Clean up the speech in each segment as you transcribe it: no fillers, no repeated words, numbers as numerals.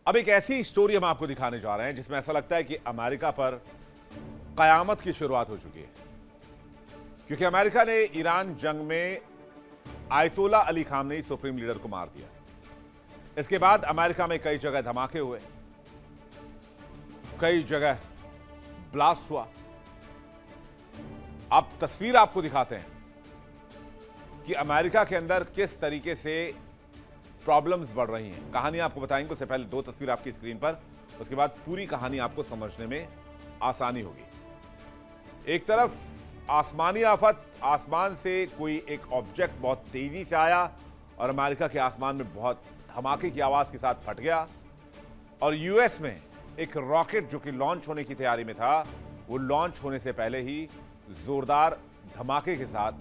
अब एक ऐसी स्टोरी हम आपको दिखाने जा रहे हैं जिसमें ऐसा लगता है कि अमेरिका पर कयामत की शुरुआत हो चुकी है, क्योंकि अमेरिका ने ईरान जंग में आयतोला अली खामनेई सुप्रीम लीडर को मार दिया। इसके बाद अमेरिका में कई जगह धमाके हुए, कई जगह ब्लास्ट हुआ। अब तस्वीर आपको दिखाते हैं कि अमेरिका के अंदर किस तरीके से प्रॉब्लम्स बढ़ रही हैं। कहानी आपको बताएंगे, उससे पहले दो तस्वीर आपकी स्क्रीन पर, उसके बाद पूरी कहानी आपको समझने में आसानी होगी। एक तरफ आसमानी आफत, आसमान से कोई एक ऑब्जेक्ट बहुत तेजी से आया और अमेरिका के आसमान में बहुत धमाके की आवाज के साथ फट गया, और यूएस में एक रॉकेट जो कि लॉन्च होने की तैयारी में था, वो लॉन्च होने से पहले ही जोरदार धमाके के साथ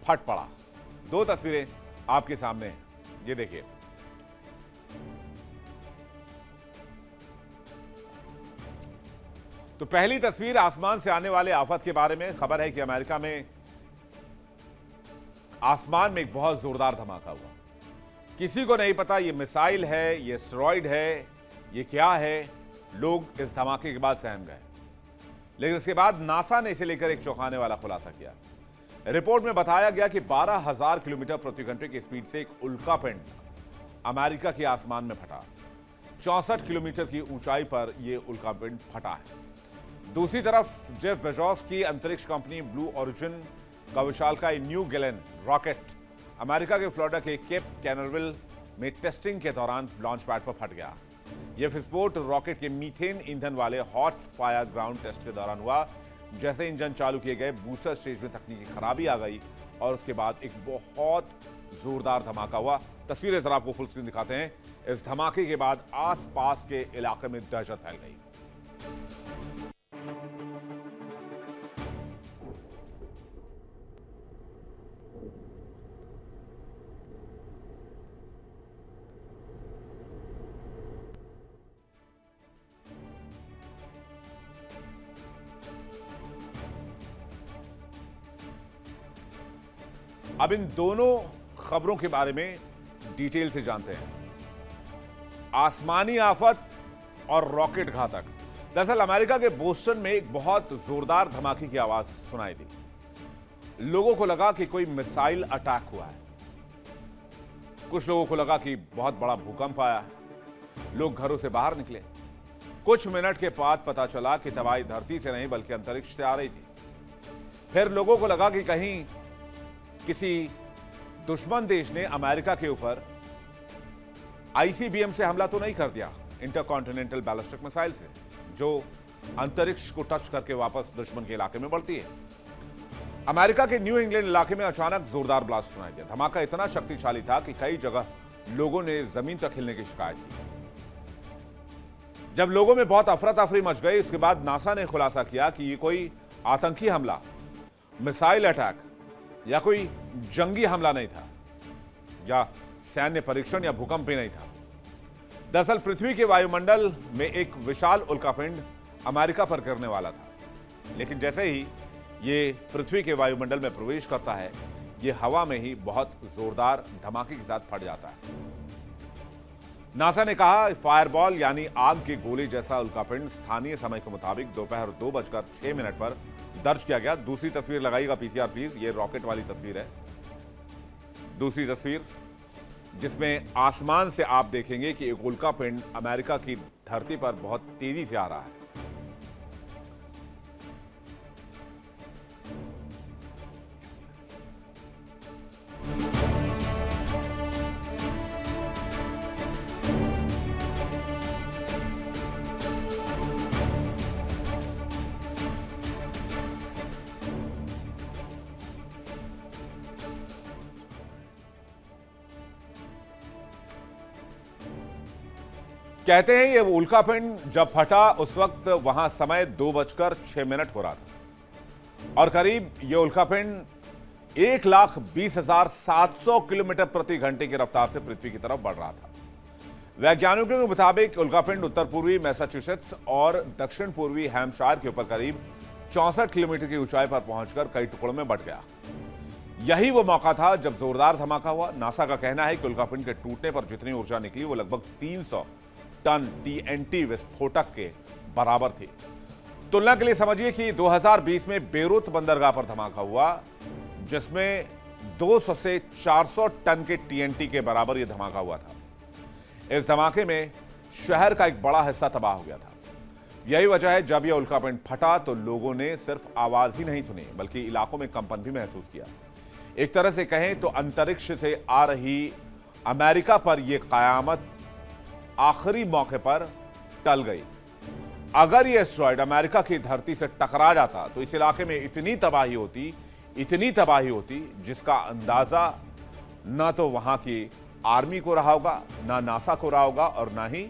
फट पड़ा। दो तस्वीरें आपके सामने हैं, ये देखिए। तो पहली तस्वीर आसमान से आने वाले आफत के बारे में। खबर है कि अमेरिका में आसमान में एक बहुत जोरदार धमाका हुआ। किसी को नहीं पता ये मिसाइल है, ये एस्टेरॉयड है, ये क्या है। लोग इस धमाके के बाद सहम गए, लेकिन इसके बाद नासा ने इसे लेकर एक चौंकाने वाला खुलासा किया। रिपोर्ट में बताया गया कि 12,000 किलोमीटर प्रति घंटे की स्पीड से एक उल्कापिंड अमेरिका के आसमान में फटा। 64 किलोमीटर की ऊंचाई पर यह उल्कापिंड फटा है। दूसरी तरफ जेफ बेजोस की अंतरिक्ष कंपनी ब्लू ओरिजिन का विशालकाय न्यू गेलेन रॉकेट अमेरिका के फ्लोरिडा के केप कैनरविल में टेस्टिंग के दौरान लॉन्च पैड पर फट गया। यह विस्फोट रॉकेट के मीथेन ईंधन वाले हॉट फायर ग्राउंड टेस्ट के दौरान हुआ। जैसे इंजन चालू किए गए, बूस्टर स्टेज में तकनीकी खराबी आ गई और उसके बाद एक बहुत जोरदार धमाका हुआ। तस्वीरें जरा आपको फुल स्क्रीन दिखाते हैं। इस धमाके के बाद आसपास के इलाके में दहशत फैल गई। अब इन दोनों खबरों के बारे में डिटेल से जानते हैं। आसमानी आफत और रॉकेट घातक। दरअसल अमेरिका के बोस्टन में एक बहुत जोरदार धमाके की आवाज सुनाई दी। लोगों को लगा कि कोई मिसाइल अटैक हुआ है। कुछ लोगों को लगा कि बहुत बड़ा भूकंप आया है। लोग घरों से बाहर निकले। कुछ मिनट के बाद पता चला कि तबाही धरती से नहीं बल्कि अंतरिक्ष से आ रही थी। फिर लोगों को लगा कि कहीं किसी दुश्मन देश ने अमेरिका के ऊपर आईसीबीएम से हमला तो नहीं कर दिया, इंटरकॉन्टिनेंटल बैलिस्टिक मिसाइल से, जो अंतरिक्ष को टच करके वापस दुश्मन के इलाके में बढ़ती है। अमेरिका के न्यू इंग्लैंड इलाके में अचानक जोरदार ब्लास्ट सुनाई दिया। धमाका इतना शक्तिशाली था कि कई जगह लोगों ने जमीन तक हिलने की शिकायत की। जब लोगों में बहुत अफरा तफरी मच गई, उसके बाद नासा ने खुलासा किया कि ये कोई आतंकी हमला, मिसाइल अटैक या कोई जंगी हमला नहीं था, या सैन्य परीक्षण या भूकंप भी नहीं था। दरअसल पृथ्वी के वायुमंडल में एक विशाल उल्कापिंड अमेरिका पर गिरने वाला था, लेकिन जैसे ही ये पृथ्वी के वायुमंडल में प्रवेश करता है, ये हवा में ही बहुत जोरदार धमाके के साथ फट जाता है। नासा ने कहा फायरबॉल यानी आग के गोले जैसा उल्कापिंड स्थानीय समय के मुताबिक दोपहर 2:06 पर दर्ज किया गया। दूसरी तस्वीर लगाइएगा पीसीआर प्लीज। ये रॉकेट वाली तस्वीर है। दूसरी तस्वीर जिसमें आसमान से आप देखेंगे कि एक उल्कापिंड अमेरिका की धरती पर बहुत तेजी से आ रहा है। कहते हैं ये उल्कापिंड जब फटा उस वक्त वहां समय 2:06 हो रहा था और करीब ये उल्कापिंड 1,20,700 किलोमीटर प्रति घंटे की रफ्तार से पृथ्वी की तरफ बढ़ रहा था। वैज्ञानिकों के मुताबिक उल्कापिंड उत्तर पूर्वी मैसाचुसेट्स और दक्षिण पूर्वी हैम्पशायर के ऊपर करीब 64 किलोमीटर की ऊंचाई पर पहुंचकर कई टुकड़ों में बंट गया। यही वो मौका था जब जोरदार धमाका हुआ। नासा का कहना है कि उल्कापिंड के टूटने पर जितनी ऊर्जा निकली वो लगभग 300 टन TNT विस्फोटक के बराबर थी। तुलना के लिए समझिए कि 2020 में बेरूत बंदरगाह पर धमाका हुआ, जिसमें 200 से 400 टन के TNT के बराबर यह धमाका हुआ था। इस धमाके में शहर का एक बड़ा हिस्सा तबाह हो गया था। यही वजह है जब यह उल्कापिंड फटा तो लोगों ने सिर्फ आवाज ही नहीं सुनी बल्कि इलाकों में कंपन भी महसूस किया। एक तरह से कहें तो अंतरिक्ष से आ रही अमेरिका पर यह कयामत आखिरी मौके पर टल गई। अगर यह एस्टेरॉयड अमेरिका की धरती से टकरा जाता तो इस इलाके में इतनी तबाही होती जिसका अंदाजा ना तो वहां की आर्मी को रहा होगा, ना नासा को रहा होगा और ना ही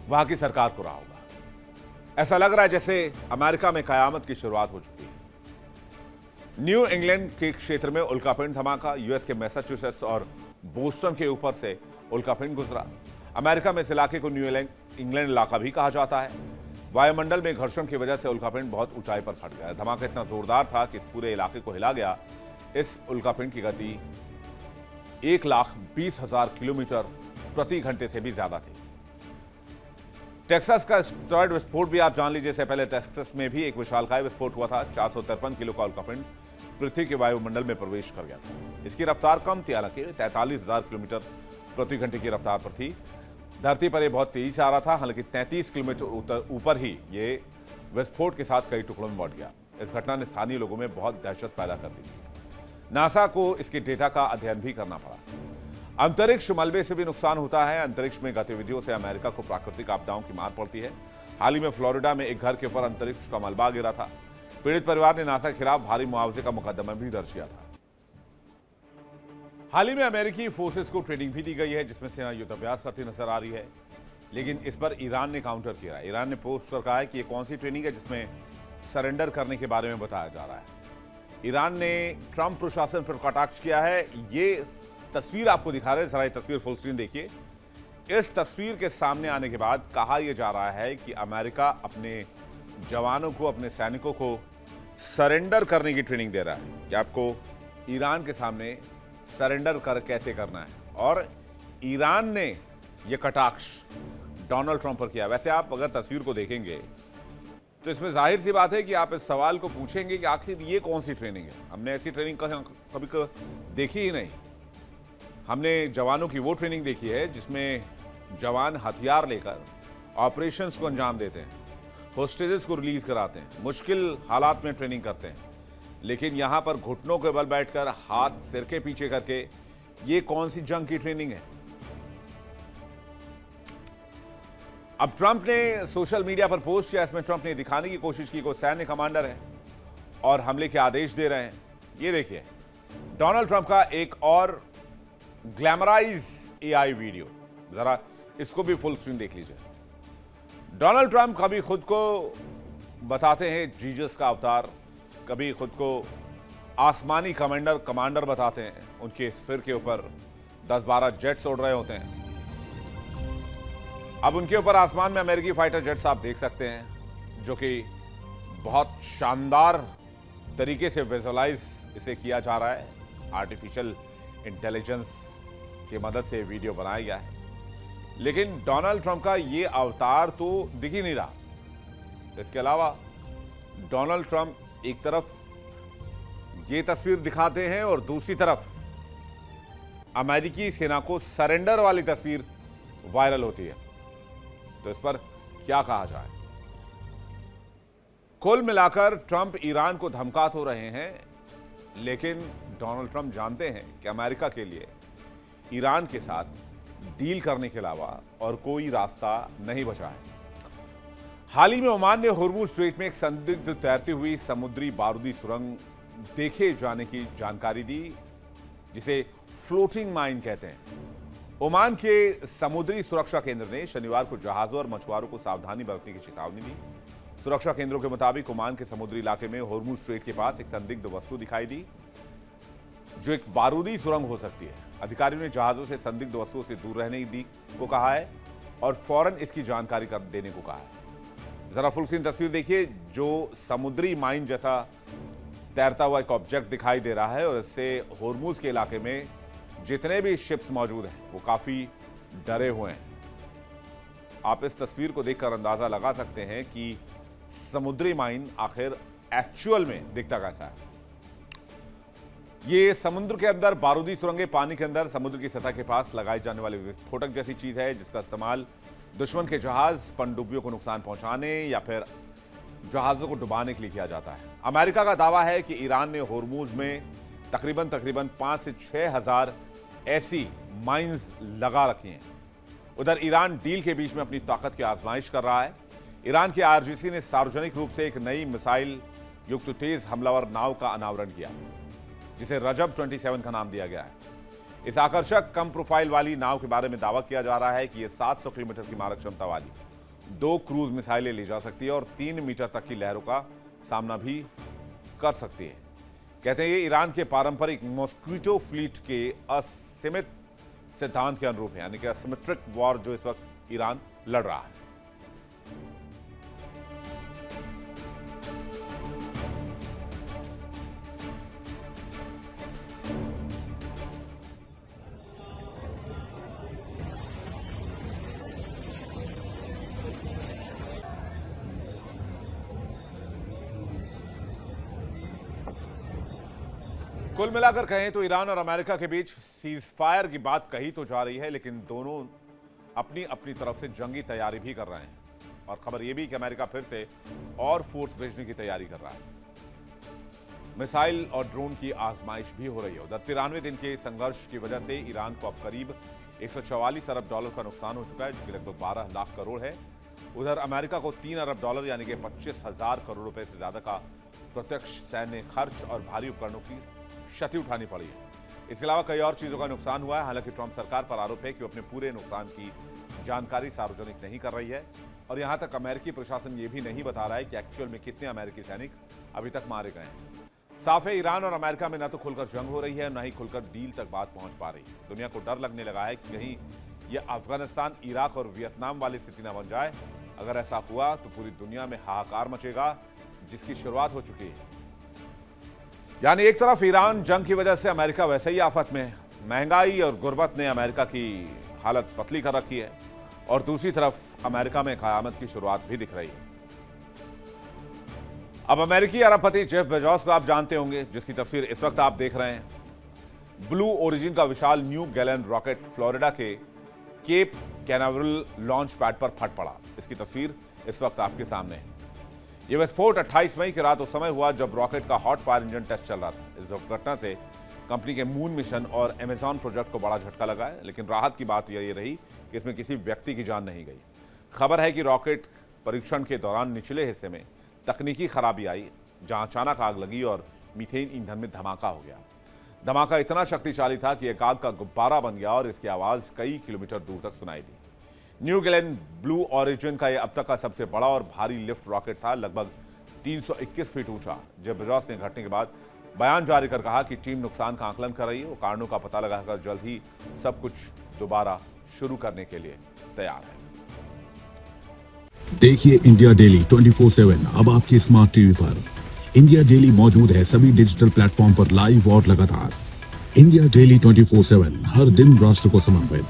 वहां की सरकार को रहा होगा। ऐसा लग रहा है जैसे अमेरिका में कयामत की शुरुआत हो चुकी है। न्यू इंग्लैंड के क्षेत्र में उल्कापिंड धमाका, यूएस के मैसाचुसेट्स और बोस्टन के ऊपर से उल्कापिंड गुजरा। अमेरिका में इस इलाके को न्यू इंग्लैंड इलाका भी कहा जाता है। वायुमंडल में घर्षण की वजह से उल्कापिंड बहुत ऊंचाई पर फट गया। धमाका इतना जोरदार था कि इस पूरे इलाके को हिला गया। इस उल्कापिंड की गति 1,20,000 किलोमीटर प्रति घंटे से भी ज्यादा थी। टेक्सास का एस्टेरॉयड विस्फोट भी आप जान लीजिए। इससे पहले टेक्सास में भी एक विशालकाय विस्फोट हुआ था। 453 किलो का उल्कापिंड पृथ्वी के वायुमंडल में प्रवेश कर गया था। इसकी रफ्तार कम थी, हालांकि 43,000 किलोमीटर प्रति घंटे की रफ्तार पर थी। धरती पर यह बहुत तेजी से आ रहा था, हालांकि 33 किलोमीटर ऊपर ही ये विस्फोट के साथ कई टुकड़ों में बांट गया। इस घटना ने स्थानीय लोगों में बहुत दहशत पैदा कर दी थी। नासा को इसके डेटा का अध्ययन भी करना पड़ा। अंतरिक्ष मलबे से भी नुकसान होता है। अंतरिक्ष में गतिविधियों से अमेरिका को प्राकृतिक आपदाओं की मार पड़ती है। हाल ही में फ्लोरिडा में एक घर के ऊपर अंतरिक्ष का मलबा गिरा था। पीड़ित परिवार ने नासा के खिलाफ भारी मुआवजे का मुकदमा भी दर्ज किया था। हाल ही में अमेरिकी फोर्सेस को ट्रेनिंग भी दी गई है, जिसमें सेना युद्धाभ्यास करती नजर आ रही है। लेकिन इस पर ईरान ने काउंटर किया है। ईरान ने पोस्ट कर कहा है कि यह कौन सी ट्रेनिंग है जिसमें सरेंडर करने के बारे में बताया जा रहा है। ईरान ने ट्रंप प्रशासन पर कटाक्ष किया है। ये तस्वीर आपको दिखा रहे हैं, जरा ये तस्वीर फुल स्क्रीन देखिए। इस तस्वीर के सामने आने के बाद कहा यह जा रहा है कि अमेरिका अपने जवानों को, अपने सैनिकों को सरेंडर करने की ट्रेनिंग दे रहा है कि आपको ईरान के सामने सरेंडर कर कैसे करना है। और ईरान ने यह कटाक्ष डोनाल्ड ट्रंप पर किया। वैसे आप अगर तस्वीर को देखेंगे तो इसमें जाहिर सी बात है कि आप इस सवाल को पूछेंगे कि आखिर ये कौन सी ट्रेनिंग है। हमने ऐसी ट्रेनिंग कभी देखी ही नहीं। हमने जवानों की वो ट्रेनिंग देखी है जिसमें जवान हथियार लेकर ऑपरेशंस को अंजाम देते हैं, होस्टेजेस को रिलीज कराते हैं, मुश्किल हालात में ट्रेनिंग करते हैं। लेकिन यहां पर घुटनों के बल बैठकर हाथ सिर के पीछे करके ये कौन सी जंग की ट्रेनिंग है। अब ट्रंप ने सोशल मीडिया पर पोस्ट किया। इसमें ट्रंप ने दिखाने की कोशिश की कि सैन्य कमांडर है और हमले के आदेश दे रहे हैं। ये देखिए डोनाल्ड ट्रंप का एक और ग्लैमराइज AI वीडियो, जरा इसको भी फुल स्क्रीन देख लीजिए। डोनाल्ड ट्रंप कभी खुद को बताते हैं जीसस का अवतार, कभी खुद को आसमानी कमांडर बताते हैं। उनके सिर के ऊपर 10-12 जेट्स उड़ रहे होते हैं। अब उनके ऊपर आसमान में अमेरिकी फाइटर जेट्स आप देख सकते हैं, जो कि बहुत शानदार तरीके से विजुअलाइज इसे किया जा रहा है। आर्टिफिशियल इंटेलिजेंस की मदद से वीडियो बनाया गया है। लेकिन डोनाल्ड ट्रंप का ये अवतार तो दिख ही नहीं रहा। इसके अलावा डोनाल्ड ट्रंप एक तरफ ये तस्वीर दिखाते हैं और दूसरी तरफ अमेरिकी सेना को सरेंडर वाली तस्वीर वायरल होती है। तो इस पर क्या कहा जाए। कुल मिलाकर ट्रंप ईरान को धमका तो रहे हैं, लेकिन डोनाल्ड ट्रंप जानते हैं कि अमेरिका के लिए ईरान के साथ डील करने के अलावा और कोई रास्ता नहीं बचा है। हाल ही में ओमान ने होर्मुज स्ट्रेट में एक संदिग्ध तैरती हुई समुद्री बारूदी सुरंग देखे जाने की जानकारी दी, जिसे फ्लोटिंग माइन कहते हैं। ओमान के समुद्री सुरक्षा केंद्र ने शनिवार को जहाजों और मछुआरों को सावधानी बरतने की चेतावनी दी। सुरक्षा केंद्रों के मुताबिक ओमान के समुद्री इलाके में होर्मुज स्ट्रेट के पास एक संदिग्ध वस्तु दिखाई दी, जो एक बारूदी सुरंग हो सकती है। अधिकारियों ने जहाजों से संदिग्ध वस्तुओं से दूर रहने दी को कहा है और फौरन इसकी जानकारी कर देने को कहा है। जरा फुल स्क्रीन तस्वीर देखिए। जो समुद्री माइन जैसा तैरता हुआ एक ऑब्जेक्ट दिखाई दे रहा है और इससे होर्मुज के इलाके में जितने भी शिप्स मौजूद हैं वो काफी डरे हुए हैं। आप इस तस्वीर को देखकर अंदाजा लगा सकते हैं कि समुद्री माइन आखिर एक्चुअल में दिखता कैसा है। ये समुद्र के अंदर बारूदी सुरंगें पानी के अंदर समुद्र की सतह के पास लगाई जाने वाली विस्फोटक जैसी चीज है, जिसका इस्तेमाल दुश्मन के जहाज पनडुब्बियों को नुकसान पहुंचाने या फिर जहाजों को डुबाने के लिए किया जाता है। अमेरिका का दावा है कि ईरान ने होर्मुज में तकरीबन 5 से 6 हजार ऐसी माइंस लगा रखी हैं। उधर ईरान डील के बीच में अपनी ताकत की आजमाइश कर रहा है। ईरान के आईआरजीसी ने सार्वजनिक रूप से एक नई मिसाइल युक्त तेज हमलावर नाव का अनावरण किया, जिसे रजब 27 का नाम दिया गया है। इस आकर्षक कम प्रोफाइल वाली नाव के बारे में दावा किया जा रहा है कि यह 700 किलोमीटर की मारक क्षमता वाली 2 क्रूज मिसाइलें ले जा सकती है और 3 मीटर तक की लहरों का सामना भी कर सकती है। कहते हैं ये ईरान के पारंपरिक मॉस्क्विटो फ्लीट के असीमित सिद्धांत के अनुरूप है, यानी कि असिमेट्रिक वॉर जो इस वक्त ईरान लड़ रहा है। कुल मिलाकर कहें तो ईरान और अमेरिका के बीच सीज फायर की बात कही तो जा रही है, लेकिन दोनों अपनी अपनी तरफ से जंगी तैयारी भी कर रहे हैं। और खबर यह भी कि अमेरिका फिर से और फोर्स भेजने की तैयारी कर रहा है। मिसाइल और ड्रोन की आजमाइश भी हो रही है। उधर 93 दिन के संघर्ष की वजह से ईरान को अब करीब 144 अरब डॉलर का नुकसान हो चुका है, जो कि लगभग 12 लाख करोड़ है। उधर अमेरिका को 3 अरब डॉलर यानी कि 25,000 करोड़ रुपए से ज्यादा का प्रत्यक्ष सैन्य खर्च और भारी उपकरणों की क्षति उठानी पड़ी है। इसके अलावा कई और चीजों का नुकसान हुआ है। हालांकि ट्रंप सरकार पर आरोप है कि वो अपने पूरे नुकसान की जानकारी सार्वजनिक नहीं कर रही है और यहां तक अमेरिकी प्रशासन ये भी नहीं बता रहा है कि एक्चुअल में कितने अमेरिकी सैनिक अभी तक मारे गए हैं। साफ है ईरान और अमेरिका में न तो खुलकर जंग हो रही है, न ही खुलकर डील तक बात पहुंच पा रही है। दुनिया को डर लगने लगा है कि कहीं यह अफगानिस्तान, इराक और वियतनाम वाली स्थिति न बन जाए। अगर ऐसा हुआ तो पूरी दुनिया में हाहाकार मचेगा, जिसकी शुरुआत हो चुकी है। यानी एक तरफ ईरान जंग की वजह से, अमेरिका वैसे ही आफत में है। महंगाई और गुर्बत ने अमेरिका की हालत पतली कर रखी है और दूसरी तरफ अमेरिका में कयामत की शुरुआत भी दिख रही है। अब अमेरिकी अरबपति जेफ बेजोस को आप जानते होंगे, जिसकी तस्वीर इस वक्त आप देख रहे हैं। ब्लू ओरिजिन का विशाल न्यू गैलेन रॉकेट फ्लोरिडा के केप कैनावरल लॉन्च पैड पर फट पड़ा। इसकी तस्वीर इस वक्त आपके सामने है। यह विस्फोट 28 मई की रात उस समय हुआ जब रॉकेट का हॉट फायर इंजन टेस्ट चल रहा था। इस दुर्घटना से कंपनी के मून मिशन और अमेजॉन प्रोजेक्ट को बड़ा झटका लगा है, लेकिन राहत की बात यह रही कि इसमें किसी व्यक्ति की जान नहीं गई। खबर है कि रॉकेट परीक्षण के दौरान निचले हिस्से में तकनीकी खराबी आई, जहां अचानक आग लगी और मीथेन ईंधन में धमाका हो गया। धमाका इतना शक्तिशाली था कि एक आग का गुब्बारा बन गया और इसकी आवाज कई किलोमीटर दूर तक सुनाई दी। न्यू गैलेन ब्लू ओरिजिन का यह अब तक का सबसे बड़ा और भारी लिफ्ट रॉकेट था, लगभग 321 फीट ऊंचा। जब बेजोस ने घटने के बाद बयान जारी कर कहा कि टीम नुकसान का आकलन कर रही है, वो कारणों का पता लगाकर जल्द ही सब कुछ दोबारा शुरू करने के लिए तैयार है। देखिए इंडिया डेली 24/7 अब आपकी स्मार्ट टीवी पर। इंडिया डेली मौजूद है सभी डिजिटल प्लेटफॉर्म पर लाइव और लगातार। इंडिया डेली 24/7 हर दिन राष्ट्र को समर्पित।